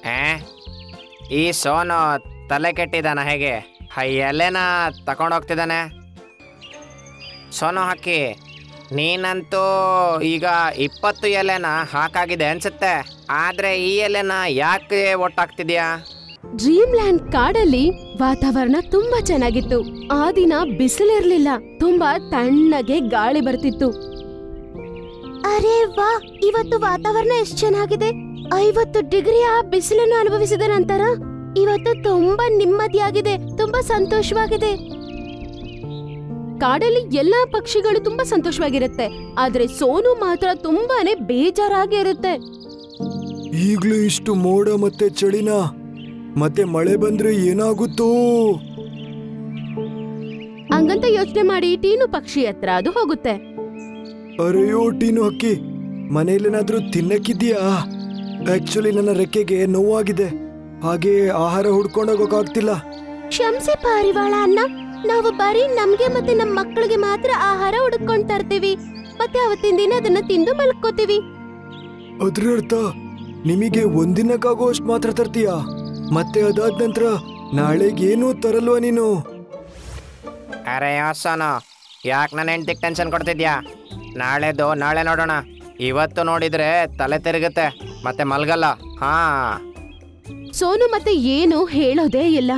ಆ? ಈ ಸೋನು ತಲೆ ಕೆಟ್ಟಿದ್ದಾನ ಹೇಗೆ? ಎಲೆನ ತಗೊಂಡೋಗ್ತಿದ್ದಾನೆ. ಸೋನು ಹಕ್ಕಿ, ನೀನಂತೂ ಈಗ 20 ಎಲೆನ ಹಾಕಾಗಿದೆ ಅನ್ಸುತ್ತೆ. ಆದ್ರೆ ಈ ಎಲೆನ ಯಾಕೆ ಒಟ್ಟಾಗ್ತಿದ್ಯಾ? ಡ್ರೀಮ್ ಲ್ಯಾಂಡ್ ಕಾಡಲ್ಲಿ ವಾತಾವರಣ ತುಂಬಾ ಚೆನ್ನಾಗಿತ್ತು. ಆ ದಿನ ಬಿಸಿಲಿರ್ಲಿಲ್ಲ, ತುಂಬಾ ತಣ್ಣಗೆ ಗಾಳಿ ಬರ್ತಿತ್ತು. ಅರೆ ವಾ, ಇವತ್ತು ವಾತಾವರಣ ಎಷ್ಟು ಚೆನ್ನಾಗಿದೆ. 50 ಡಿಗ್ರಿಯ ಬಿಸಿಲನ್ನು ಅನುಭವಿಸಿದ ನಂತರ ಇವತ್ತು ತುಂಬಾ ನೆಮ್ಮದಿಯಾಗಿದೆ, ತುಂಬಾ ಸಂತೋಷವಾಗಿದೆ. ಕಾಡಲ್ಲಿ ಎಲ್ಲಾ ಪಕ್ಷಿಗಳು ತುಂಬಾ ಸಂತೋಷವಾಗಿರುತ್ತೆ, ಆದ್ರೆ ಸೋನು ಮಾತ್ರ ತುಂಬಾನೇ ಬೇಜಾರಾಗಿರುತ್ತೆ. ಈಗ್ಲೂ ಇಷ್ಟು ಮೋಡ ಮತ್ತೆ ಚಳಿನ, ಮತ್ತೆ ಮಳೆ ಬಂದ್ರೆ ಏನಾಗುತ್ತೋ? ಹಂಗಂತ ಯೋಚನೆ ಮಾಡಿ ಟೀನು ಪಕ್ಷಿ ಹತ್ರ ಅದು ಹೋಗುತ್ತೆ. ಅರೆಯೋ ಟೀನು ಹಕ್ಕಿ, ಮನೇಲೇನಾದ್ರೂ ತಿನ್ನಕ್ಕಿದ್ಯಾ? ಆಕ್ಚುಲಿ ನನ್ನ ರೆಕ್ಕೆಗೆ ನೋವಾಗಿದೆ, ಹಾಗೆ ಆಹಾರ ಹುಡ್ಕೊಂಡೋಗಕ್ಕಾಗ್ತಿಲ್ಲ. ಕ್ಷಮಿಸಿ ಪಾರಿವಾಳ ಅಣ್ಣ, ನಾವು ಬರೀ ನಮ್ಗೆ ಮತ್ತೆ ನಮ್ಮ ಮಕ್ಕಳಿಗೆ ಮಾತ್ರ ಆಹಾರ ಹುಡುಕೊಂಡ್ ತರ್ತೀವಿ, ಮತ್ತೆ ಅವತ್ತಿನ ದಿನ ಅದನ್ನ ತಿಂದು ಮಲ್ಕೋತೀವಿ. ಅದ್ರ ಅರ್ಥ ನಿಮಗೆ ಒಂದಿನಕ್ಕಾಗೋಷ್ಟು ಮಾತ್ರ ತರ್ತೀಯಾ? ಮತ್ತೆ ಅದಾದ ನಂತರ ನಾಳೆಗೇನು ತರಲ್ವಾ ನೀನು? ಅರೆ ಸೋನು, ಯಾಕೆ ನನ್ನ ಹೆಂಡ್ತಿಗೆ ಟೆನ್ಷನ್ ಕೊಡ್ತಿದ್ಯಾ? ನಾಳೆದು ನಾಳೆ ನೋಡೋಣ. ಇವತ್ತು ನೋಡಿದ್ರೆ ತಲೆ ತಿರುಗುತ್ತೆ, ಮತ್ತೆ ಮಲ್ಗಲ್ಲ. ಹಾ. ಸೋನು ಮತ್ತೆ ಏನು ಹೇಳೋದೇ ಇಲ್ಲ.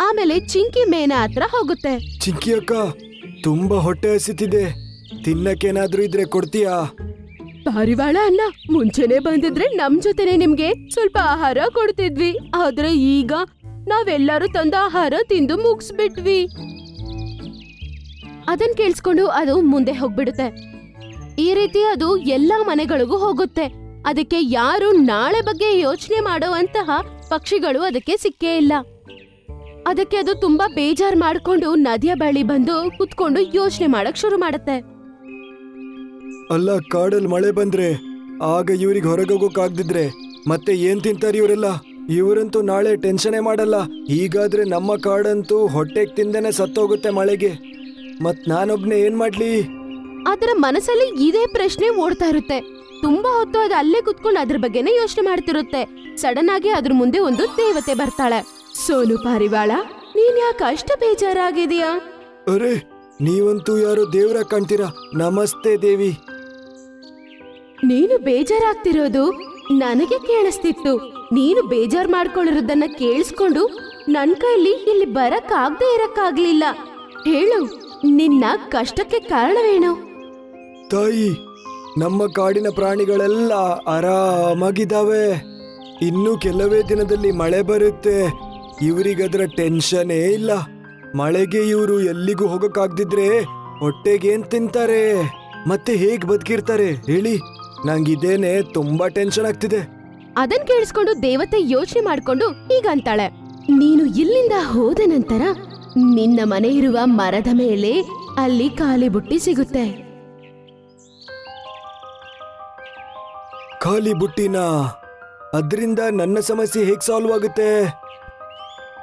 ಆಮೇಲೆ ಚಿಂಕಿ ಮೇನ ಹತ್ರ ಹೋಗುತ್ತೆ. ಚಿಂಕಿ ಅಕ್ಕ, ತುಂಬಾ ಹೊಟ್ಟೆ ಹಸಿತಿದೆ, ತಿನ್ನಕ್ಕೇನಾದ್ರೂ ಇದ್ರೆ ಕೊಡ್ತೀಯಾ? ಪಾರಿವಾಳ ಅಣ್ಣ, ಮುಂಚೆನೆ ಬಂದಿದ್ರೆ ನಮ್ ಜೊತೆನೆ ನಿಮ್ಗೆ ಸ್ವಲ್ಪ ಆಹಾರ ಕೊಡ್ತಿದ್ವಿ, ಆದ್ರೆ ಈಗ ನಾವೆಲ್ಲರೂ ತಂದ ಆಹಾರ ತಿಂದು ಮುಗಿಸ್ಬಿಟ್ವಿ. ಅದನ್ ಕೇಳಿಸ್ಕೊಂಡು ಅದು ಮುಂದೆ ಹೋಗ್ಬಿಡುತ್ತೆ. ಈ ರೀತಿ ಅದು ಎಲ್ಲಾ ಮನೆಗಳಿಗೂ ಹೋಗುತ್ತೆ. ಅದಕ್ಕೆ ಯಾರು ನಾಳೆ ಬಗ್ಗೆ ಯೋಚನೆ ಮಾಡುವಂತಹ ಪಕ್ಷಿಗಳು ಅದಕ್ಕೆ ಸಿಕ್ಕೇ ಇಲ್ಲ. ಅದಕ್ಕೆ ಅದು ತುಂಬಾ ಬೇಜಾರ್ ಮಾಡ್ಕೊಂಡು ನದಿಯ ಬಳಿ ಬಂದು ಕುತ್ಕೊಂಡು ಯೋಚನೆ ಮಾಡಕ್ ಶುರು ಮಾಡುತ್ತೆ. ಅಲ್ಲ, ಕಾಡಲ್ಲಿ ಮಳೆ ಬಂದ್ರೆ ಆಗ ಇವ್ರಿಗೆ ಹೊರಗೋಗೋಕಾಗ್ದಿದ್ರೆ ಮತ್ತೆ ಏನ್ ತಿಂತಾರೆ ಇವರೆಲ್ಲ? ಇವರಂತೂ ನಾಳೆ ಟೆನ್ಷನೇ ಮಾಡಲ್ಲ. ಹೀಗಾದ್ರೆ ನಮ್ಮ ಕಾಡಂತೂ ಹೊಟ್ಟೆಗೆ ತಿಂದೇನೆ ಸತ್ತೋಗುತ್ತೆ ಮಳೆಗೆ. ಮತ್ ನಾನೊಬ್ನೇ ಏನ್ ಮಾಡ್ಲಿ? ಅದರ ಮನಸ್ಸಲ್ಲಿ ಇದೇ ಪ್ರಶ್ನೆ ಓಡ್ತಾ ಇರುತ್ತೆ. ತುಂಬಾ ಹೊತ್ತು ಅದು ಅಲ್ಲೇ ಕುತ್ಕೊಂಡು ಅದ್ರ ಬಗ್ಗೆನೇ ಯೋಚನೆ ಮಾಡ್ತಿರುತ್ತೆ. ಸಡನ್ ಆಗಿ ಅದ್ರ ಮುಂದೆ ಒಂದು ದೇವತೆ ಬರ್ತಾಳೆ. ಸೋನು ಪಾರಿವಾಳ, ನೀನ್ ಯಾಕೆ ಅಷ್ಟು ಬೇಜಾರಾಗಿದೀಯಾ? ಅರೆ, ನೀವಂತೂ ಯಾರೋ ದೇವ್ರ ಕಾಣ್ತೀರಾ. ನಮಸ್ತೆ ದೇವಿ. ನೀನು ಬೇಜಾರಾಗ್ತಿರೋದು ನನಗೆ ಕೇಳಿಸ್ತಿತ್ತು. ನೀನು ಬೇಜಾರ್ ಮಾಡ್ಕೊಳ್ಳಿರೋದನ್ನ ಕೇಳಿಸ್ಕೊಂಡು ನನ್ ಕೈಲಿ ಇಲ್ಲಿ ಬರಕ್ಕಾಗ್ದೇ ಇರಕ್ಕಾಗ್ಲಿಲ್ಲ. ಹೇಳು, ನಿನ್ನ ಕಷ್ಟಕ್ಕೆ ಕಾರಣವೇನು? ತಾಯಿ, ನಮ್ಮ ಕಾಡಿನ ಪ್ರಾಣಿಗಳೆಲ್ಲ ಆರಾಮಾಗಿದ್ದಾವೆ. ಇನ್ನು ಕೆಲವೇ ದಿನದಲ್ಲಿ ಮಳೆ ಬರುತ್ತೆ. ಇವರಿಗದ್ರ ಟೆನ್ಷನ್ನೇ ಇಲ್ಲ. ಮಳೆಗೆ ಇವರು ಎಲ್ಲಿಗೂ ಹೋಗಕ್ಕಾಗ್ದಿದ್ರೆ ಹೊಟ್ಟೆಗೇನ್ ತಿಂತಾರೆ, ಮತ್ತೆ ಹೇಗ್ ಬದುಕಿರ್ತಾರೆ ಹೇಳಿ? ನಂಗಿದೇನೆ ತುಂಬಾ ಟೆನ್ಷನ್ ಆಗ್ತಿದೆ. ಅದನ್ ಕೇಳಿಸ್ಕೊಂಡು ದೇವತೆ ಯೋಚನೆ ಮಾಡ್ಕೊಂಡು ಹೀಗಂತಾಳೆ, ನೀನು ಇಲ್ಲಿಂದ ಹೋದ ನಂತರ ನಿನ್ನ ಮನೆ ಇರುವ ಮರದ ಮೇಲೆ ಅಲ್ಲಿ ಖಾಲಿ ಬುಟ್ಟಿ ಸಿಗುತ್ತೆ. ಖಾಲಿ ಬುಟ್ಟಿನ? ಅದ್ರಿಂದ ನನ್ನ ಸಮಸ್ಯೆ ಹೇಗ್ ಸಾಲ್ವ್ ಆಗುತ್ತೆ?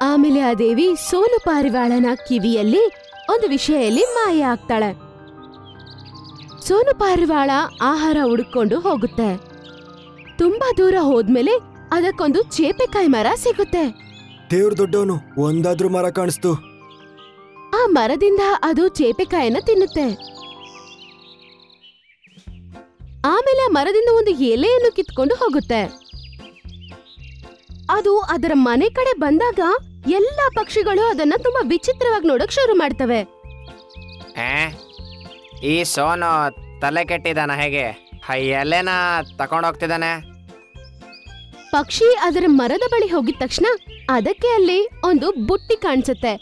ಆಮೇಲೆ ಆ ದೇವಿ ಸೋನು ಪಾರಿವಾಳನ ಕಿವಿಯಲ್ಲಿ ಒಂದು ವಿಷಯಲ್ಲಿ ಮಾಯ ಆಗ್ತಾಳೆ. ಸೋನು ಪಾರಿವಾಳ ಆಹಾರ ಹುಡುಕೊಂಡು ಹೋಗುತ್ತೆ. ತುಂಬಾ ದೂರ ಹೋದ್ಮೇಲೆ ಅದಕ್ಕೊಂದು ಚೇಪೆಕಾಯಿ ಮರ ಸಿಗುತ್ತೆ. ದೇವ್ರ ದೊಡ್ಡವನು, ಒಂದಾದ್ರೂ ಮರ ಕಾಣಿಸ್ತು. ಆ ಮರದಿಂದ ಅದು ಚೇಪೆಕಾಯಿನ ತಿನ್ನುತ್ತೆ. ಆಮೇಲೆ ಆ ಮರದಿಂದ ಒಂದು ಎಲೆಯನ್ನು ಕಿತ್ಕೊಂಡು ಹೋಗುತ್ತೆ. ಅದು ಅದರ ಮನೆ ಕಡೆ ಬಂದಾಗ ಎಲ್ಲಾ ಪಕ್ಷಿಗಳು ಅದನ್ನ ತುಂಬಾ ವಿಚಿತ್ರವಾಗಿ ನೋಡಕ್ ಶುರು ಮಾಡ್ತವೆ. ಈ ಸೋನು ತಲೆ ಕೆಟ್ಟಿದ್ದಾನ ಹೇಗೆ? ಎಲೆನ ತಗೊಂಡೋಗ್ತಿದ್ದಾನೆ. ಪಕ್ಷಿ ಅದರ ಮರದ ಬಳಿ ಹೋಗಿದ ತಕ್ಷಣ ಅದಕ್ಕೆ ಅಲ್ಲಿ ಒಂದು ಬುಟ್ಟಿ ಕಾಣಿಸುತ್ತೆ.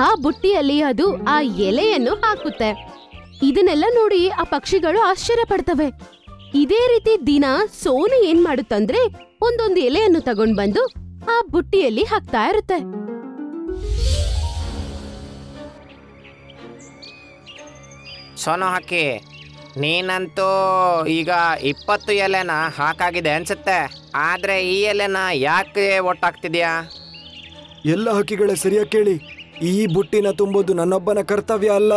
ಆ ಬುಟ್ಟಿಯಲ್ಲಿ ಅದು ಆ ಎಲೆಯನ್ನು ಹಾಕುತ್ತೆ. ಇದನ್ನೆಲ್ಲ ನೋಡಿ ಆ ಪಕ್ಷಿಗಳು ಆಶ್ಚರ್ಯ ಪಡ್ತವೆ. ಇದೇ ರೀತಿ ದಿನ ಸೋನು ಏನ್ ಮಾಡುತ್ತಂದ್ರೆ ಒಂದೊಂದು ಎಲೆಯನ್ನು ತಗೊಂಡ್ ಬಂದು ಆ ಬುಟ್ಟಿಯಲ್ಲಿ ಹಾಕ್ತಾ ಇರುತ್ತೆ. ಸೋನು ಹಕ್ಕಿ, ನೀನಂತೂ ಈಗ 20 ಎಲೆನ ಹಾಕಾಗಿದೆ ಅನ್ಸುತ್ತೆ. ಆದ್ರೆ ಈ ಎಲೆನ ಯಾಕೆ ಒಟ್ಟಾಗ್ತಿದ್ಯಾ? ಎಲ್ಲ ಹಕ್ಕಿಗಳ ಸರಿಯಾಗಿ ಕೇಳಿ, ಈ ಬುಟ್ಟಿನ ತುಂಬೋದು ನನ್ನೊಬ್ಬನ ಕರ್ತವ್ಯ ಅಲ್ಲ.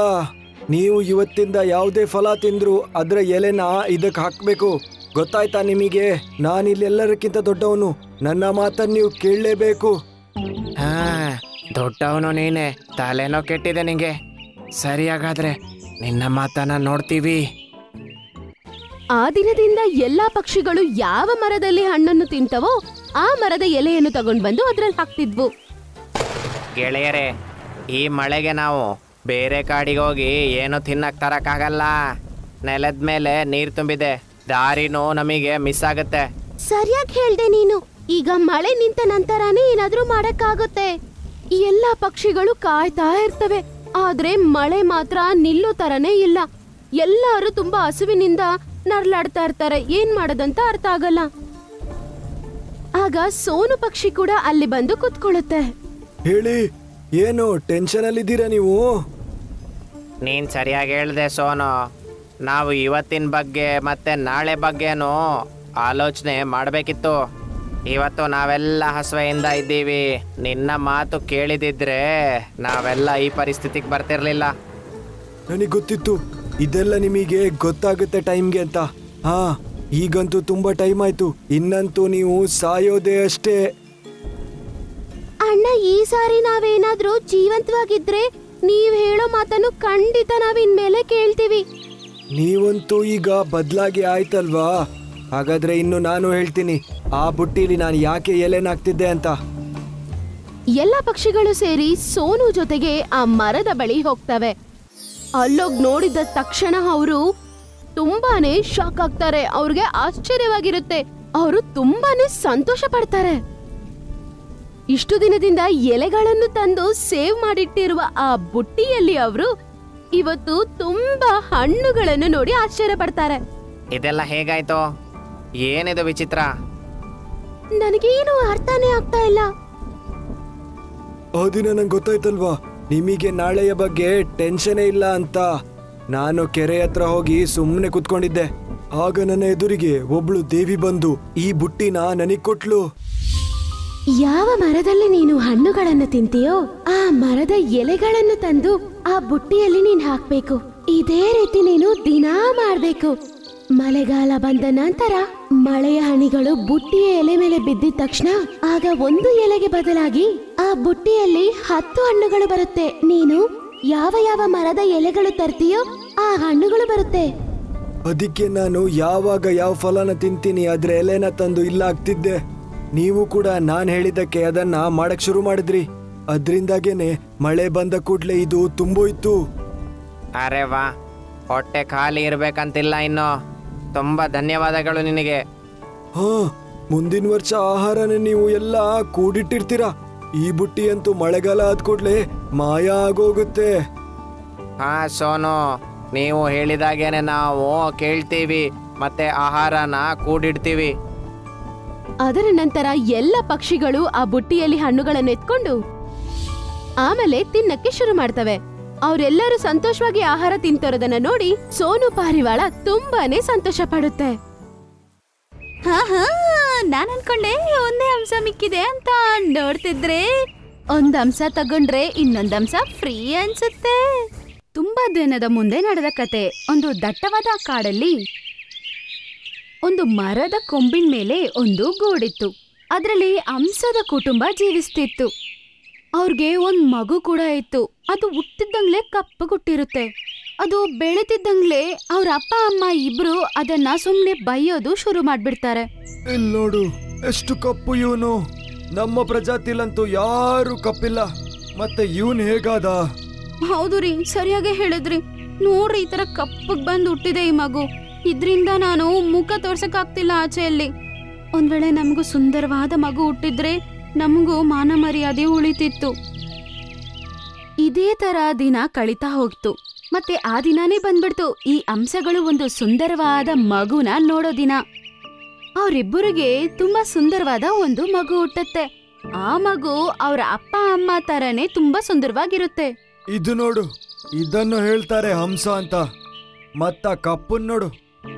ನೀವು ಇವತ್ತಿಂದ ಯಾವುದೇ ಫಲ ತಿಂದ್ರು ಅದರ ಎಲೆನ ಇದಕ್ಕೆ ಹಾಕ್ಬೇಕು. ಗೊತ್ತಾಯ್ತಾ ನಿಮಗೆ? ನಾನಿಲ್ಲೆಲ್ಲರಕ್ಕಿಂತ ದೊಡ್ಡವನು. ನನ್ನ ಮಾತನ್ನು ನೀವು ಕೇಳಲೇಬೇಕು. ಹಾ, ದೊಡ್ಡವನು ನೀನೆ. ತಲೆನೋ ಕೆಟ್ಟಿದೆ ನಿಂಗೆ. ಸರಿಯಾಗಾದ್ರೆ ನಿನ್ನ ಮಾತನ್ನ ನೋಡ್ತೀವಿ. ಆ ದಿನದಿಂದ ಎಲ್ಲಾ ಪಕ್ಷಿಗಳು ಯಾವ ಮರದಲ್ಲಿ ಹಣ್ಣನ್ನು ತಿಂತವೋ ಆ ಮರದ ಎಲೆಯನ್ನು ತಗೊಂಡ್ ಬಂದು ಅದ್ರಲ್ಲಿ ಹಾಕ್ತಿದ್ವು. ಗೆಳೆಯರೇ, ಈ ಮಳೆಗೆ ನಾವು ಬೇರೆ ಕಾಡಿಗೆ ಹೋಗಿ ಏನು ತಿನ್ನಕ್ ತರಕ್ಕಾಗಲ್ಲ. ನೆಲದ ಮೇಲೆ ನೀರು ತುಂಬಿದೆ, ದಾರಿನೂ ನಮಗೆ ಮಿಸ್ ಆಗುತ್ತೆ. ಸರಿಯಾಗಿ ಹೇಳ್ದೆ ನೀನು. ಈಗ ಮಳೆ ನಿಂತ ನಂತರನೇ ಏನಾದ್ರೂ ಮಾಡಕ್ಕಾಗುತ್ತೆ. ಈ ಎಲ್ಲಾ ಪಕ್ಷಿಗಳು ಕಾಯ್ತಾ ಇರ್ತವೆ, ಆದ್ರೆ ಮಳೆ ಮಾತ್ರ ನಿಲ್ಲೋ ತರನೇ ಇಲ್ಲ. ಎಲ್ಲರೂ ತುಂಬಾ ಹಸುವಿನಿಂದ ನರ್ಲಾಡ್ತಾ ಇರ್ತಾರೆ. ಏನ್ ಮಾಡೋದಂತ ಅರ್ಥ ಆಗಲ್ಲ. ಆಗ ಸೋನು ಪಕ್ಷಿ ಕೂಡ ಅಲ್ಲಿ ಬಂದು ಕುತ್ಕೊಳ್ಳುತ್ತೆ. ಹೇಳಿ, ಏನು ಟೆನ್ಷನ್ ಅಲ್ಲಿದ್ದೀರಾ ನೀವು? ನೀನು ಸರಿಯಾಗಿ ಹೇಳ್ದೆ ಸೋನು. ನಾವು ಇವತ್ತಿನ ಬಗ್ಗೆ ಮತ್ತೆ ನಾಳೆ ಬಗ್ಗೆನೂ ಆಲೋಚನೆ ಮಾಡಬೇಕಿತ್ತು. ಇವತ್ತು ನಾವೆಲ್ಲ ಹಸುವೆಯಿಂದ ಇದ್ದೀವಿ. ನಿನ್ನ ಮಾತು ಕೇಳಿದಿದ್ರೆ ನಾವೆಲ್ಲ ಈ ಪರಿಸ್ಥಿತಿಗೆ ಬರ್ತಿರ್ಲಿಲ್ಲ. ನನಗೆ ಗೊತ್ತಿತ್ತು ಇದೆಲ್ಲ ನಿಮಗೆ ಗೊತ್ತಾಗುತ್ತೆ ಟೈಮ್ಗೆ ಅಂತ. ಹಾ, ಈಗಂತೂ ತುಂಬಾ ಟೈಮ್ ಆಯ್ತು. ಇನ್ನಂತೂ ನೀವು ಸಾಯೋದೇ ಅಷ್ಟೇ. ಅಣ್ಣ, ಈ ಸಾರಿ ನಾವೇನಾದ್ರೂ ಜೀವಂತವಾಗಿದ್ರೆ ನೀವ್ ಹೇಳೋ ಮಾತನ್ನು ಖಂಡಿತ ನಾವಿನ್ಮೇಲೆ ಕೇಳ್ತೀವಿ. ನೀವಂತೂ ಈಗ ಬದಲಾಗಿ ಆಯ್ತಲ್ವಾ? ಹಾಗಾದ್ರೆ ಇನ್ನು ನಾನು ಹೇಳ್ತೀನಿ ಆ ಬುಟ್ಟಿಲಿ ನಾನು ಯಾಕೆ ಎಲೆನಾಗ್ತಿದ್ದೆ ಅಂತ. ಎಲ್ಲ ಪಕ್ಷಿಗಳು ಸೇರಿ ಸೋನು ಜೊತೆಗೆ ಆ ಮರದ ಬಳಿ ಹೋಗ್ತವೆ. ಅಲ್ಲೋಗ್ ನೋಡಿದ ತಕ್ಷಣ ಅವರು ತುಂಬಾನೇ ಶಾಕ್ ಆಗ್ತಾರೆ. ಅವ್ರಿಗೆ ಆಶ್ಚರ್ಯವಾಗಿರುತ್ತೆ. ಅವರು ತುಂಬಾನೇ ಸಂತೋಷ ಪಡ್ತಾರೆ. ಇಷ್ಟು ದಿನದಿಂದ ಎಲೆಗಳನ್ನು ತಂದು ಸೇವ್ ಮಾಡಿಟ್ಟಿರುವ ಆ ಬುಟ್ಟಿಯಲ್ಲಿ ಅವರು ಇವತ್ತು ತುಂಬಾ ಹಣ್ಣುಗಳನ್ನು ನೋಡಿ ಆಶ್ಚರ್ಯ ಪಡ್ತಾರೆ. ಇದೆಲ್ಲ ಹೇಗಾಯ್ತು? ಏನಿದು ವಿಚಿತ್ರ? ನನಗೇನು ಅರ್ಥನೇ ಆಗ್ತಾ ಇಲ್ಲ. ಆ ದಿನ ನಂಗೆ ಗೊತ್ತಾಯ್ತಲ್ವಾ, ನಿಮಗೆ ನಾಳೆಯ ಬಗ್ಗೆ ಟೆನ್ಷನೇ ಇಲ್ಲ ಅಂತ. ನಾನು ಕೆರೆ ಹತ್ರ ಹೋಗಿ ಸುಮ್ಮನೆ ಕುತ್ಕೊಂಡಿದ್ದೆ. ಆಗ ನನ್ನ ಎದುರಿಗೆ ಒಬ್ಳು ದೇವಿ ಬಂದು ಈ ಬುಟ್ಟಿನ ನನಗ್ ಕೊಟ್ಲು. ಯಾವ ಮರದಲ್ಲಿ ನೀನು ಹಣ್ಣುಗಳನ್ನು ತಿಂತೀಯೋ ಆ ಮರದ ಎಲೆಗಳನ್ನು ತಂದು ಆ ಬುಟ್ಟಿಯಲ್ಲಿ ನೀನ್ ಹಾಕ್ಬೇಕು. ಇದೇ ರೀತಿ ನೀನು ದಿನಾ ಮಾಡ್ಬೇಕು. ಮಳೆಗಾಲ ಬಂದ ನಂತರ ಮಳೆಯ ಹನಿಗಳು ಬುಟ್ಟಿಯ ಎಲೆ ಮೇಲೆ ಬಿದ್ದಿದ ತಕ್ಷಣ ಆಗ ಒಂದು ಎಲೆಗೆ ಬದಲಾಗಿ ಆ ಬುಟ್ಟಿಯಲ್ಲಿ 10 ಹಣ್ಣುಗಳು ಬರುತ್ತೆ. ನೀನು ಯಾವ ಯಾವ ಮರದ ಎಲೆಗಳು ತರ್ತೀಯೋ ಆ ಹಣ್ಣುಗಳು ಬರುತ್ತೆ. ಅದಕ್ಕೆ ನಾನು ಯಾವಾಗ ಯಾವ ಫಲನ ತಿಂತೀನಿ ಅದ್ರ ಎಲೆನ ತಂದು ಇಲ್ಲ ಹಾಕ್ತಿದ್ದೆ. ನೀವು ಕೂಡ ನಾನು ಹೇಳಿದ್ದಕ್ಕೆ ಅದನ್ನ ಮಾಡಕ್ ಶುರು ಮಾಡಿದ್ರಿ. ಅದ್ರಿಂದಾಗೇನೆ ಮಳೆ ಬಂದ ಕೂಡ್ಲೆ ಇದು ತುಂಬೋಯ್ತು. ಅರೆ ವಾ, ಹೊಟ್ಟೆ ಖಾಲಿ ಇರ್ಬೇಕಂತಿಲ್ಲ ಇನ್ನು. ತುಂಬಾ ಧನ್ಯವಾದಗಳು ನಿನಗೆ. ಹಾ, ಮುಂದಿನ ವರ್ಷ ಆಹಾರನ ನೀವು ಎಲ್ಲ ಕೂಡಿಟ್ಟಿರ್ತೀರಾ. ಈ ಬುಟ್ಟಿ ಅಂತೂ ಮಳೆಗಾಲ ಆದ ಕೂಡ್ಲೆ ಮಾಯ ಆಗೋಗುತ್ತೆ. ಹಾ ಸೋನು, ನೀವು ಹೇಳಿದಾಗೇನೆ ನಾವು ಕೇಳ್ತೀವಿ ಮತ್ತೆ ಆಹಾರನ ಕೂಡಿಡ್ತೀವಿ. ಅದರ ನಂತರ ಎಲ್ಲ ಪಕ್ಷಿಗಳು ಆ ಬುಟ್ಟಿಯಲ್ಲಿ ಹಣ್ಣುಗಳನ್ನು ಎತ್ಕೊಂಡು ಆಮೇಲೆ ತಿನ್ನಕ್ಕೆ ಶುರು ಮಾಡ್ತವೆ. ಅವರೆಲ್ಲರೂ ಸಂತೋಷವಾಗಿ ಆಹಾರ ತಿಂತಿರೋದನ್ನ ನೋಡಿ ಸೋನು ಪಾರಿವಾಳ ತುಂಬಾನೇ ಸಂತೋಷ ಪಡುತ್ತೆ. ನಾನ್ ಅನ್ಕೊಂಡೆ ಒಂದೇ ಅಂಶ ಮಿಕ್ಕಿದೆ ಅಂತ. ನೋಡ್ತಿದ್ರೆ ಒಂದ್ ಅಂಶ ತಗೊಂಡ್ರೆ ಇನ್ನೊಂದ್ ಅಂಶ ಫ್ರೀ ಅನ್ಸುತ್ತೆ. ತುಂಬಾ ದಿನದ ಮುಂದೆ ನಡೆದ ಕತೆ. ಒಂದು ದಟ್ಟವಾದ ಕಾಡಲ್ಲಿ ಒಂದು ಮರದ ಕೊಂಬಿನ ಮೇಲೆ ಒಂದು ಗೂಡಿತ್ತು. ಅದರಲ್ಲಿ ಹಂಸದ ಕುಟುಂಬ ಜೀವಿಸ್ತಿತ್ತು. ಅವ್ರಿಗೆ ಒಂದ್ ಮಗು ಕೂಡ ಇತ್ತು. ಅದು ಹುಟ್ಟಿದ್ದಂಗ್ಲೆ ಕಪ್ಪಗುಟ್ಟಿರುತ್ತೆ. ಅದು ಬೆಳೆತಿದ್ದಂಗ್ಲೆ ಅವ್ರ ಅಪ್ಪ ಅಮ್ಮ ಇಬ್ರು ಅದನ್ನ ಸುಮ್ನೆ ಬೈಯೋದು ಶುರು ಮಾಡ್ಬಿಡ್ತಾರೆ. ಇಲ್ಲಿ ನೋಡು, ಎಷ್ಟು ಕಪ್ಪು ಇವನು. ನಮ್ಮ ಪ್ರಜಾತಿಲಂತೂ ಯಾರು ಕಪ್ಪಿಲ್ಲ. ಮತ್ತೆ ಇವನ್ ಹೇಗಾದ? ಹೌದು ರೀ, ಸರಿಯಾಗಿ ಹೇಳಿದ್ರಿ. ನೋಡ್ರಿ, ಈ ತರ ಕಪ್ಪಗ್ ಬಂದು ಹುಟ್ಟಿದೆ ಈ ಮಗು. ಇದ್ರಿಂದ ನಾನು ಮುಖ ತೋರ್ಸಕ್ ಆಗ್ತಿಲ್ಲ ಆಚೆಯಲ್ಲಿ. ಒಂದ್ ವೇಳೆ ನಮಗೂ ಸುಂದರವಾದ ಮಗು ಹುಟ್ಟಿದ್ರೆ ನಮಗೂ ಮಾನ ಮರ್ಯಾದೆ ಉಳಿತಿತ್ತು. ಇದೇ ತರ ದಿನ ಕಳೀತಾ ಹೋಗ್ತು. ಮತ್ತೆ ಆ ದಿನಾನೇ ಬಂದ್ಬಿಡ್ತು ಈ ಅಂಶಗಳು ಒಂದು ಸುಂದರವಾದ ಮಗುನ ನೋಡೋ ದಿನ. ಅವರಿಬ್ಬರಿಗೆ ತುಂಬಾ ಸುಂದರವಾದ ಒಂದು ಮಗು ಹುಟ್ಟತ್ತೆ. ಆ ಮಗು ಅವ್ರ ಅಪ್ಪ ಅಮ್ಮ ತರನೇ ತುಂಬಾ ಸುಂದರವಾಗಿರುತ್ತೆ. ಇದು ನೋಡು, ಇದನ್ನು ಹೇಳ್ತಾರೆ ಹಂಸ ಅಂತ. ಮತ್ತ ಕಪ್ಪನ್ ನೋಡು,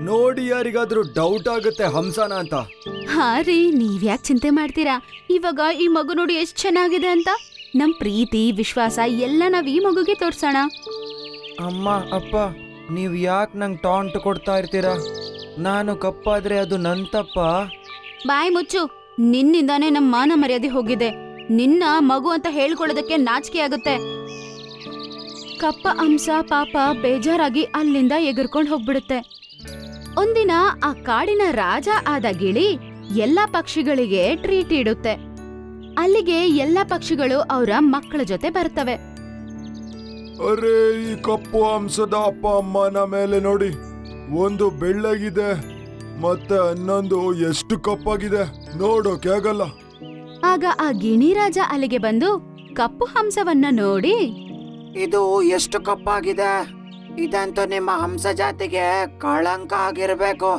ನೋಡಿ ಯಾರಿಗಾದ್ರೂ ಡೌಟ್ ಆಗುತ್ತೆ ಹಂಸನ ಅಂತ. ಹಾ ರೀ, ನೀವ್ಯಾಕ್ ಚಿಂತೆ ಮಾಡ್ತೀರಾ? ಇವಾಗ ಈ ಮಗು ನೋಡಿ ಎಷ್ಟ್ ಚೆನ್ನಾಗಿದೆ ಅಂತ. ನಮ್ ಪ್ರೀತಿ ವಿಶ್ವಾಸ ಎಲ್ಲ ನಾವ್ ಈ ಮಗುಗೆ ತೋರ್ಸೋಣ. ಅಮ್ಮ ಅಪ್ಪ ನೀವು ಯಾಕೆ ನಂಗೆ ಟಾಂಟ್ ಕೊಡ್ತಾ ಇರ್ತೀರಾ? ನಾನು ಕಪ್ಪಾದ್ರೆ ಅದು ನನ್ನ ತಪ್ಪ? ಬಾಯಿ ಮುಚ್ಚು. ನಿನ್ನಿಂದಾನೇ ನಮ್ಮ ಮಾನ ಮರ್ಯಾದೆ ಹೋಗಿದೆ. ನಿನ್ನ ಮಗು ಅಂತ ಹೇಳ್ಕೊಳ್ಳೋದಕ್ಕೆ ನಾಚಿಕೆ ಆಗುತ್ತೆ. ಕಪ್ಪ ಹಂಸ ಪಾಪ ಬೇಜಾರಾಗಿ ಅಲ್ಲಿಂದ ಎಗರ್ಕೊಂಡು ಹೋಗ್ಬಿಡುತ್ತೆ. ಒಂದಿನ ಆ ಕಾಡಿನ ರಾಜ ಆದ ಗಿಳಿ ಎಲ್ಲಾ ಪಕ್ಷಿಗಳಿಗೆ ಟ್ರೀಟ್ ಇಡುತ್ತೆ. ಅಲ್ಲಿಗೆ ಎಲ್ಲಾ ಪಕ್ಷಿಗಳು ಅವರ ಮಕ್ಕಳ ಜೊತೆ ಬರ್ತವೆ. ಅರೆ, ಈ ಕಪ್ಪು ಹಂಸದ ಅಪ್ಪ ಅಮ್ಮನ ಮೇಲೆ ನೋಡಿ, ಒಂದು ಬೆಳ್ಳಗಿದೆ ಮತ್ತೆ ಇನ್ನೊಂದು ಎಷ್ಟು ಕಪ್ಪಾಗಿದೆ, ನೋಡೋಕೆ ಆಗಲ್ಲ. ಆಗ ಆ ಗಿಣಿರಾಜ ಅಲ್ಲಿಗೆ ಬಂದು ಕಪ್ಪು ಹಂಸವನ್ನ ನೋಡಿ, ಇದು ಎಷ್ಟು ಕಪ್ಪಾಗಿದೆ, ಇದಂತೂ ನಿಮ್ಮ ಹಂಸ ಜಾತಿಗೆ ಕಳಂಕ ಆಗಿರ್ಬೇಕು.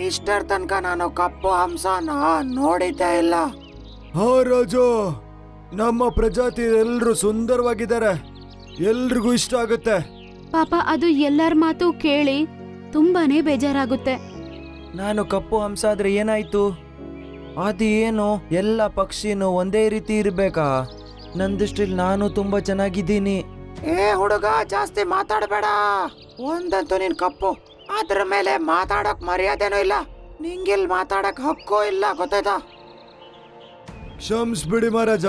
ಇಷ್ಟರ ತನಕ ನಾನು ಕಪ್ಪು ಹಂಸನ ನೋಡಿದ್ದೇ ಇಲ್ಲ. ಹಾ ರಾಜ, ನಮ್ಮ ಪ್ರಜಾತಿ ಎಲ್ರು ಸುಂದರವಾಗಿದ್ದಾರೆ, ಎಲ್ರಿಗೂ ಇಷ್ಟ ಆಗುತ್ತೆ. ಪಾಪ ಅದು ಎಲ್ಲರ ಮಾತು ಕೇಳಿ ತುಂಬಾನೇ ಬೇಜಾರಾಗುತ್ತೆ. ನಾನು ಕಪ್ಪು ಹಂಸ ಆದ್ರೆ ಏನಾಯ್ತು? ಅದು ಏನು, ಎಲ್ಲ ಪಕ್ಷಿನೂ ಒಂದೇ ರೀತಿ ಇರ್ಬೇಕಾ? ನನ್ನ ದೃಷ್ಟಿಲಿ ನಾನು ತುಂಬಾ ಚೆನ್ನಾಗಿದ್ದೀನಿ. ಏ ಹುಡುಗ, ಜಾಸ್ತಿ ಮಾತಾಡಬೇಡ. ಒಂದಂತೂ ನೀನ್ ಕಪ್ಪು, ಅದ್ರ ಮೇಲೆ ಮಾತಾಡಕ್ ಮರ್ಯಾದೆನೂ ಇಲ್ಲ. ನಿಂಗಿಲ್ ಮಾತಾಡಕ್ ಹಕ್ಕೂ ಇಲ್ಲ, ಗೊತ್ತಾಯ್ತಾ? ಕ್ಷಮಿಸ್ಬಿಡಿ ಮಹಾರಾಜ,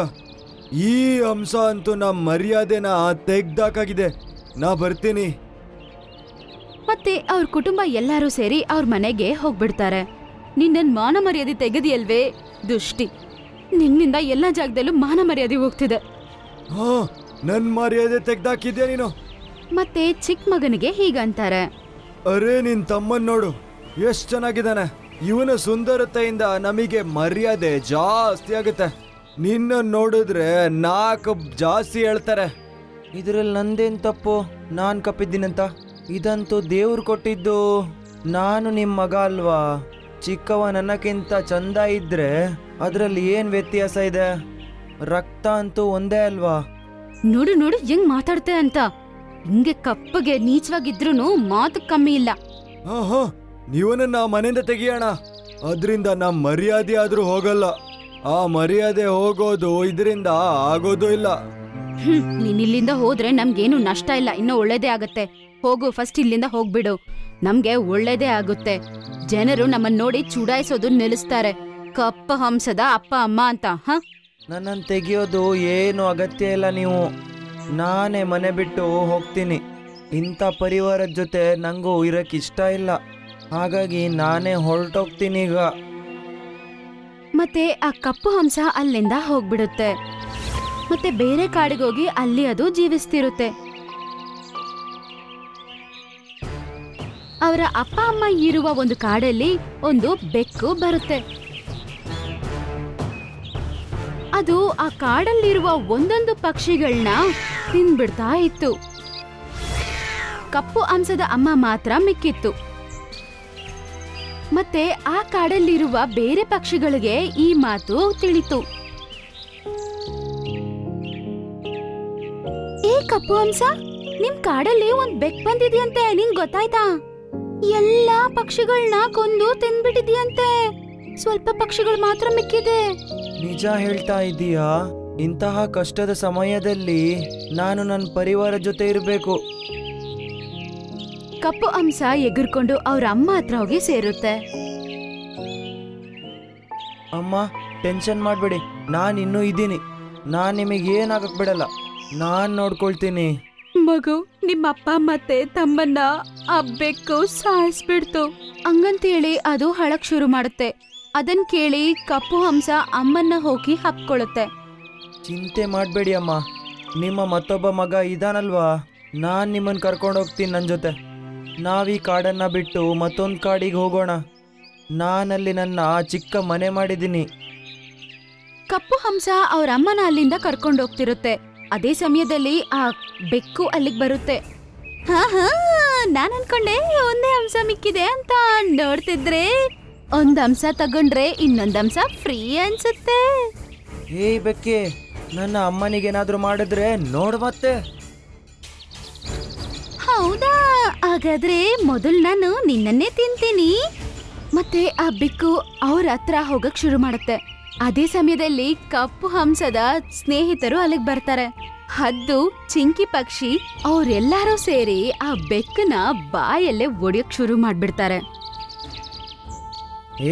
ಈ ಹಂಸ ಅಂತೂ ನಮ್ಮ ಮರ್ಯಾದೆನ ತೆಗ್ದಾಕಾಗಿದೆ. ನಾ ಬರ್ತೀನಿ. ಮತ್ತೆ ಅವ್ರ ಕುಟುಂಬ ಎಲ್ಲರೂ ಸೇರಿ ಅವ್ರ ಮನೆಗೆ ಹೋಗ್ಬಿಡ್ತಾರೆ. ನಿನ್ನನ್ ಮಾನ ಮರ್ಯಾದೆ ತೆಗೆದಿಯಲ್ವೇ ದುಷ್ಟಿ, ನಿನ್ನಿಂದ ಎಲ್ಲಾ ಜಾಗದಲ್ಲೂ ಮಾನ ಮರ್ಯಾದೆ ಹೋಗ್ತಿದೆ. ಹಾ, ನನ್ ಮರ್ಯಾದೆ ತೆಗ್ದಾಕಿದ್ಯಾ ನೀನು? ಮತ್ತೆ ಚಿಕ್ಕ ಮಗನಿಗೆ ಹೀಗಂತಾರೆ, ಅರೆ, ನಿನ್ ತಮ್ಮನ್ ನೋಡು, ಎಷ್ಟ್ ಚೆನ್ನಾಗಿದ್ದಾನೆ. ಇವನ ಸುಂದರತೆಯಿಂದ ನಮಗೆ ಮರ್ಯಾದೆ ಜಾಸ್ತಿ ಆಗುತ್ತೆ. ನಿನ್ನ ನೋಡಿದ್ರೆ 4 ಜಾಸ್ತಿ ಹೇಳ್ತಾರೆ. ಇದ್ರಲ್ಲಿ ನಂದೇನ್ ತಪ್ಪು? ನಾನು ಕಪ್ಪಿದ್ದೀನಂತ? ಇದಂತೂ ದೇವ್ರು ಕೊಟ್ಟಿದ್ದು. ನಾನು ನಿಮ್ಮ ಮಗ ಅಲ್ವಾ? ಚಿಕ್ಕವ ನನ್ನಕ್ಕಿಂತ ಚಂದ ಇದ್ರೆ ಅದರಲ್ಲಿ ಏನ್ ವ್ಯತ್ಯಾಸ ಇದೆ? ರಕ್ತ ಅಂತೂ ಒಂದೇ ಅಲ್ವಾ? ನೋಡು ನೋಡು ಹೆಂಗ್ ಮಾತಾಡ್ತೆ ಅಂತ. ಹಿಂಗೆ ಕಪ್ಪಗೆ ನೀಚವಾಗಿದ್ರೂನು ಮಾತು ಕಮ್ಮಿ ಇಲ್ಲ. ಹಾ, ನೀವನನ್ನ ಮನೆಯಿಂದ ತೆಗಿಯೋಣ, ಅದ್ರಿಂದ ನಮ್ ಮರ್ಯಾದೆ ಆದ್ರೂ ಹೋಗಲ್ಲ. ಆ ಮರ್ಯಾದೆ ಹೋಗೋದು ಇದರಿಂದ ಆಗೋದು ಇಲ್ಲ. ನೀನ್ ಇಲ್ಲಿಂದ ಹೋದ್ರೆ ನಮ್ಗೇನು ನಷ್ಟ ಇಲ್ಲ, ಇನ್ನೂ ಒಳ್ಳೇದೇ ಆಗತ್ತೆ. ಹೋಗು, ಫಸ್ಟ್ ಇಲ್ಲಿಂದ ಹೋಗ್ಬಿಡು, ನಮ್ಗೆ ಒಳ್ಳೇದೇ ಆಗುತ್ತೆ. ಜನರು ನಮ್ಮನ್ನ ನೋಡಿ ಚುಡಾಯಿಸೋದು ನಿಲ್ಲಿಸ್ತಾರೆ, ಕಪ್ಪ ಹಂಸದ ಅಪ್ಪ ಅಮ್ಮ ಅಂತ. ನನ್ನನ್ನು ತೆಗಿಯೋದು ಏನು ಅಗತ್ಯ ಇಲ್ಲ. ನೀವು, ನಾನೇ ಮನೆ ಬಿಟ್ಟು ಹೋಗ್ತೀನಿ. ಇಂಥ ಪರಿವಾರದ ಜೊತೆ ನಂಗೂ ಇರಕ್ಕೆ ಇಷ್ಟ ಇಲ್ಲ, ಹಾಗಾಗಿ ನಾನೇ ಹೊರಟೋಗ್ತೀನಿ ಈಗ. ಮತ್ತೆ ಆ ಕಪ್ಪು ಹಂಸ ಅಲ್ಲಿಂದ ಹೋಗ್ಬಿಡುತ್ತೆ. ಮತ್ತೆ ಬೇರೆ ಕಾಡಿಗೋಗಿ ಅಲ್ಲಿ ಅದು ಜೀವಿಸ್ತಿರುತ್ತೆ. ಅವರ ಅಪ್ಪ ಅಮ್ಮ ಇರುವ ಒಂದು ಕಾಡಲ್ಲಿ ಒಂದು ಬೆಕ್ಕು ಬರುತ್ತೆ. ಅದು ಆ ಕಾಡಲ್ಲಿರುವ ಒಂದೊಂದು ಪಕ್ಷಿಗಳನ್ನ ತಿಂದ್ಬಿಡ್ತಾ ಇತ್ತು. ಕಪ್ಪು ಹಂಸದ ಅಮ್ಮ ಮಾತ್ರ ಮಿಕ್ಕಿತ್ತು. ಮತ್ತೆ ಆ ಕಾಡಲ್ಲಿರುವ ಬೇರೆ ಪಕ್ಷಿಗಳಿಗೆ ಈ ಮಾತು ತಿಳಿತು. ಏ ಕಪ್ಪು ಹಂಸ, ನಿಮ್ ಕಾಡಲ್ಲಿ ಒಂದ್ ಬೆಕ್ ಬಂದಿದ್ಯಂತೆ, ನಿಂಗ್ ಗೊತ್ತಾಯ್ತಾ? ಎಲ್ಲಾ ಪಕ್ಷಿಗಳನ್ನ ಕೊಂದು ತಿಂದ್ಬಿಟ್ಟಿದ್ಯಂತೆ, ಸ್ವಲ್ಪ ಪಕ್ಷಿಗಳು ಮಾತ್ರ ಮಿಕ್ಕಿದೆ. ನಿಜ ಹೇಳ್ತಾ ಇದ್ದೀಯಾ? ಇಂತಹ ಕಷ್ಟದ ಸಮಯದಲ್ಲಿ ನಾನು ನನ್ನ ಪರಿವಾರ ಜೊತೆ ಇರಬೇಕು. ಕಪ್ಪು ಹಂಸ ಎಗರ್ಕೊಂಡು ಅವ್ರ ಅಮ್ಮ ಹತ್ರ ಹೋಗಿ ಸೇರುತ್ತೆ. ಅಮ್ಮ, ಟೆನ್ಷನ್ ಮಾಡಬೇಡಿ, ನಾನು ಇನ್ನೂ ಇದ್ದೀನಿ. ನಾನು ನಿಮಗೆ ಏನಾಗಕ್ ಬಿಡಲ್ಲ, ನಾನು ನೋಡ್ಕೊಳ್ತೀನಿ. ಮಗು, ನಿಮ್ಮಪ್ಪ ಮತ್ತೆ ತಮ್ಮನ್ನ ಆ ಬೆಕ್ಕು ಸಾಯಿಸ್ಬಿಡ್ತು ಹಂಗಂತೇಳಿ ಅದು ಹಳಕ್ ಶುರು ಮಾಡುತ್ತೆ. ಅದನ್ ಕೇಳಿ ಕಪ್ಪು ಹಂಸ ಅಮ್ಮನ್ನ ಹೋಗಿ ಹಪ್ಕೊಳ್ಳುತ್ತೆ. ಚಿಂತೆ ಮಾಡಬೇಡಿ ಅಮ್ಮ, ನಿಮ್ಮ ಮತ್ತೊಬ್ಬ ಮಗ ಇದಾನಲ್ವಾ, ನಾನು ನಿಮ್ಮನ್ನು ಕರ್ಕೊಂಡು ಹೋಗ್ತೀನಿ ನನ್ನ ಜೊತೆ. ನಾವೀ ಕಾಡನ್ನು ಬಿಟ್ಟು ಮತ್ತೊಂದು ಕಾಡಿಗೆ ಹೋಗೋಣ. ನಾನಲ್ಲಿ ನನ್ನ ಚಿಕ್ಕ ಮನೆ ಮಾಡಿದ್ದೀನಿ. ಕಪ್ಪು ಹಂಸ ಅವ್ರ ಅಮ್ಮನ ಅಲ್ಲಿಂದ ಕರ್ಕೊಂಡು ಹೋಗ್ತಿರುತ್ತೆ. ಅದೇ ಸಮಯದಲ್ಲಿ ಆ ಬೆಕ್ಕು ಅಲ್ಲಿಗೆ ಬರುತ್ತೆ. ನಾನ್ ಅನ್ಕೊಂಡೆ ಒಂದೇ ಹಂಸ ಮಿಕ್ಕಿದೆ ಅಂತ, ನೋಡ್ತಿದ್ರೆ ಒಂದ್ ಹಂಸ ತಗೊಂಡ್ರೆ ಇನ್ನೊಂದ್ ಹಂಸ ಫ್ರೀ ಅನ್ಸುತ್ತೆ. ಏಯ್ ಬೆಕ್ಕೆ, ನನ್ನ ಅಮ್ಮನಿಗೇನಾದ್ರೂ ಮಾಡಿದ್ರೆ ನೋಡು ಮತ್ತೆ. ಹೌದಾ, ಹಾಗಾದ್ರೆ ಮೊದಲು ನಾನು ನಿನ್ನನ್ನೇ ತಿಂತೀನಿ. ಮತ್ತೆ ಆ ಬೆಕ್ಕು ಅವ್ರ ಹತ್ರ ಹೋಗಕ್ ಶುರು ಮಾಡುತ್ತೆ. ಅದೇ ಸಮಯದಲ್ಲಿ ಕಪ್ಪು ಹಂಸದ ಸ್ನೇಹಿತರು ಅಲ್ಲಿಗೆ ಬರ್ತಾರೆ. ಹದ್ದು, ಚಿಂಕಿ ಪಕ್ಷಿ ಅವರೆಲ್ಲರೂ ಸೇರಿ ಆ ಬೆಕ್ಕನ ಬಾಯಲ್ಲೇ ಒಡೆಯಕ್ ಶುರು ಮಾಡ್ಬಿಡ್ತಾರೆ.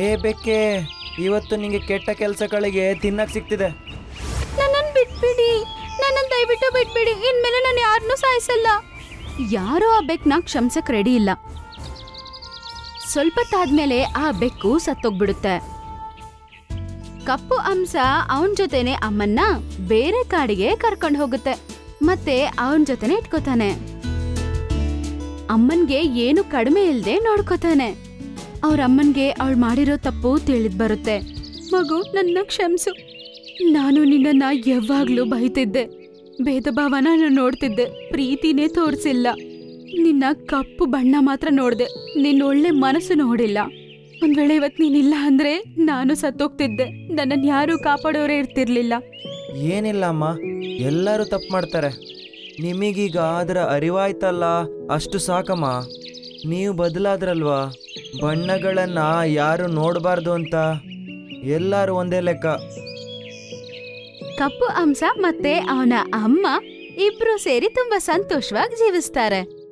ಏ ಬೆಕ್ಕೆ, ಇವತ್ತು ನಿಂಗೆ ಕೆಟ್ಟ ಕೆಲಸಗಳಿಗೆ ತಿನ್ನಕ್ ಸಿಕ್ತಿದೆ. ನನ್ನನ್ನು ಬಿಟ್ಬಿಡಿ, ನನ್ನನ್ನು ದಯವಿಟ್ಟು ಬಿಟ್ಬಿಡಿ, ಇನ್ಮೇಲೆ ನಾನು ಯಾರನ್ನೂ ಸಾಯಿಸಲ್ಲ. ಯಾರೋ ಆ ಬೆಕ್ಕನ ಕ್ಷಮಿಸಕ್ ರೆಡಿ ಇಲ್ಲ. ಸ್ವಲ್ಪ ತಾದ್ಮೇಲೆ ಆ ಬೆಕ್ಕು ಸತ್ತೋಗ್ಬಿಡುತ್ತೆ. ಕಪ್ಪು ಹಂಸ ಅವನ್ ಜೊತೆನೆ ಅಮ್ಮನ್ನ ಬೇರೆ ಕಾಡಿಗೆ ಕರ್ಕೊಂಡು ಹೋಗುತ್ತೆ ಮತ್ತೆ ಅವನ್ ಜೊತೆನೆ ಇಟ್ಕೋತಾನೆ. ಅಮ್ಮನ್ಗೆ ಏನು ಕಡಿಮೆ ಇಲ್ದೆ ನೋಡ್ಕೋತಾನೆ. ಅವ್ರ ಅಮ್ಮನ್ಗೆ ಅವಳು ಮಾಡಿರೋ ತಪ್ಪು ತಿಳಿದ್ ಬರುತ್ತೆ. ಮಗು, ನನ್ನ ಕ್ಷಮಿಸು. ನಾನು ನಿನ್ನನ್ನ ಯಾವಾಗ್ಲೂ ಬೈತಿದ್ದೆ, ಭೇದ ಭಾವನ ನೋಡ್ತಿದ್ದೆ, ಪ್ರೀತಿನೇ ತೋರಿಸಿಲ್ಲ. ನಿನ್ನ ಕಪ್ಪು ಬಣ್ಣ ಮಾತ್ರ ನೋಡ್ದೆ, ನಿನ್ನ ಒಳ್ಳೆ ಮನಸ್ಸು ನೋಡಿಲ್ಲ. ಒಂದ್ ವೇಳೆ ಇವತ್ತು ನೀನಿಲ್ಲ ಅಂದ್ರೆ ನಾನು ಸತ್ತೋಗ್ತಿದ್ದೆ. ನನ್ನನ್ನು ಯಾರೂ ಕಾಪಾಡೋರೇ ಇರ್ತಿರ್ಲಿಲ್ಲ. ಏನಿಲ್ಲ ಅಮ್ಮ, ಎಲ್ಲರೂ ತಪ್ಪು ಮಾಡ್ತಾರೆ. ನಿಮಗೀಗ ಅದರ ಅರಿವಾಯ್ತಲ್ಲ, ಅಷ್ಟು ಸಾಕಮ್ಮ. ನೀವು ಬದಲಾದ್ರಲ್ವಾ. ಬಣ್ಣಗಳನ್ನ ಯಾರು ನೋಡಬಾರ್ದು ಅಂತ. ಎಲ್ಲರೂ ಒಂದೇ ಲೆಕ್ಕ. ಕಪ್ಪು ಹಂಸ ಮತ್ತೆ ಅವನ ಅಮ್ಮ ಇಬ್ರು ಸೇರಿ ತುಂಬಾ ಸಂತೋಷವಾಗಿ ಜೀವಿಸ್ತಾರೆ.